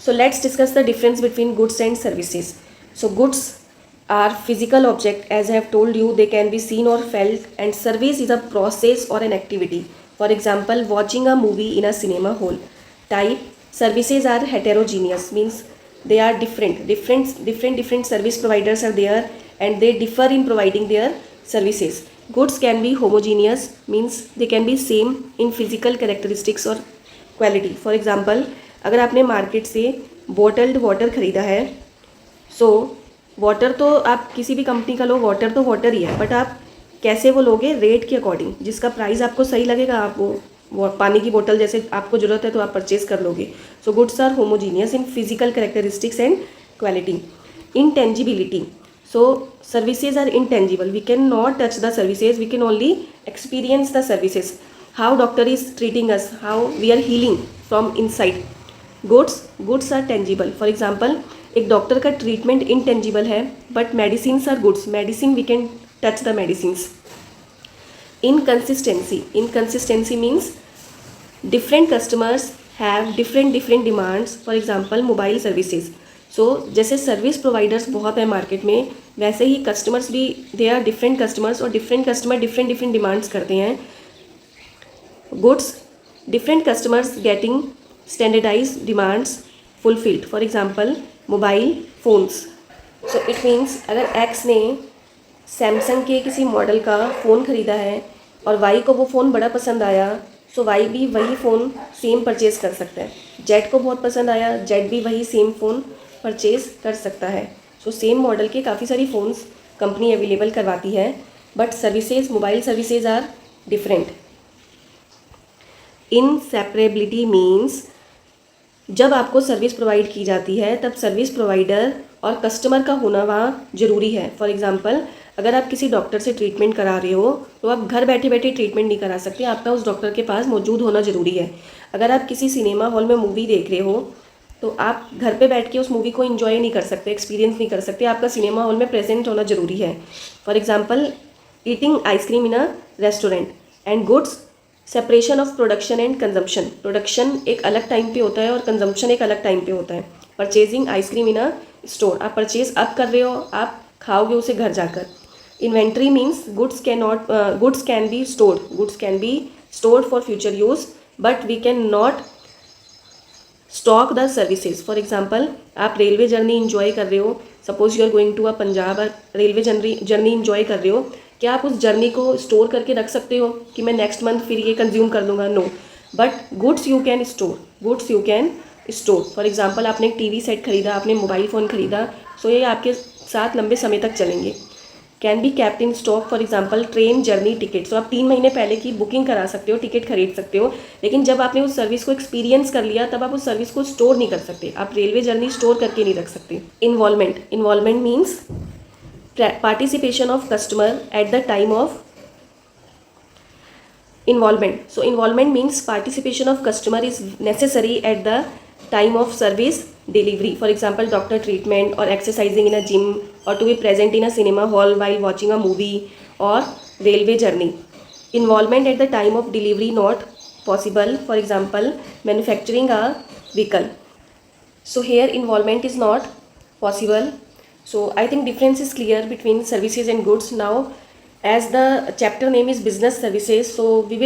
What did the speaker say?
So let's discuss the difference between goods and services. So goods are physical object, as I have told you, they can be seen or felt, and service is a process or an activity. For example, watching a movie in a cinema hall. Type: services are heterogeneous, means they are different service providers are there and they differ in providing their services. Goods can be homogeneous, means they can be same in physical characteristics or quality. For example, अगर आपने market से bottled water ख़रीदा है, so water तो आप किसी भी company का लो, वाटर तो वाटर ही है, बट आप कैसे वो लोगे? रेट के अकॉर्डिंग, जिसका प्राइस आपको सही लगेगा आप वो पानी की बोतल जैसे आपको ज़रूरत है तो आप परचेज कर लोगे. So goods are homogeneous in physical characteristics and quality. Intangibility. So services are intangible. We cannot touch the services. We can only experience the services. How doctor is treating us, how we are healing from inside. Goods are tangible. For example, एक doctor का treatment intangible है, but medicines are goods. Medicine we can touch the medicines. Inconsistency means different customers have different demands. For example, mobile services. सो जैसे service providers बहुत है market में, वैसे ही customers भी, दे आर डिफरेंट कस्टमर्स और different customer different demands करते हैं. Goods, different customers getting standardise demands fulfilled. For example, mobile phones. So it means अगर एक्स ने सैमसंग के किसी मॉडल का फ़ोन ख़रीदा है और वाई को वो फ़ोन बड़ा पसंद आया, सो वाई भी वही फ़ोन सेम परचेज़ कर सकता है. जेड को बहुत पसंद आया, जेड भी वही सेम फ़ोन परचेज़ कर सकता है. सो सेम मॉडल के काफ़ी सारी फ़ोन्स कंपनी अवेलेबल करवाती है, but services, mobile services are different. Inseparability means जब आपको सर्विस प्रोवाइड की जाती है तब सर्विस प्रोवाइडर और कस्टमर का होना वहाँ ज़रूरी है. फॉर एग्जांपल, अगर आप किसी डॉक्टर से ट्रीटमेंट करा रहे हो तो आप घर बैठे बैठे ट्रीटमेंट नहीं करा सकते, आपका उस डॉक्टर के पास मौजूद होना ज़रूरी है. अगर आप किसी सिनेमा हॉल में मूवी देख रहे हो तो आप घर पे बैठ के उस मूवी को एंजॉय नहीं कर सकते, एक्सपीरियंस नहीं कर सकते, आपका सिनेमा हॉल में प्रेजेंट होना ज़रूरी है. For example, eating ice cream in a restaurant. And goods, separation of production and consumption. Production एक अलग टाइम पे होता है और कंजम्पशन एक अलग टाइम पे होता है. Purchasing ice cream in a store, आप परचेज अब कर रहे हो, आप खाओगे उसे घर जाकर. Inventory means goods can be stored for future use, but we can not stock the services. For example, आप रेलवे जर्नी इन्जॉय कर रहे हो, suppose you are going to a Punjab और रेलवे जर्नी इन्जॉय कर रहे हो, क्या आप उस जर्नी को स्टोर करके रख सकते हो कि मैं नेक्स्ट मंथ फिर ये कंज्यूम कर लूँगा? No. But goods you can store. For example, आपने एक टीवी सेट खरीदा, आपने मोबाइल फ़ोन खरीदा, सो ये आपके साथ लंबे समय तक चलेंगे. Can be kept in stock. For example, train journey ticket. So आप 3 महीने पहले की बुकिंग करा सकते हो, टिकट खरीद सकते हो, लेकिन जब आपने उस सर्विस को एक्सपीरियंस कर लिया तब आप उस सर्विस को स्टोर नहीं कर सकते. आप रेलवे जर्नी स्टोर करके नहीं रख सकते. Involvement means participation of customer at the time of involvement. So involvement means participation of customer is necessary at the time of service delivery. For example, doctor treatment or exercising in a gym, or to be present in a cinema hall while watching a movie, or railway journey. Involvement at the time of delivery not possible. For example, manufacturing a vehicle. So here involvement is not possible. So I think difference is clear between services and goods. Now, as the chapter name is business services, so we will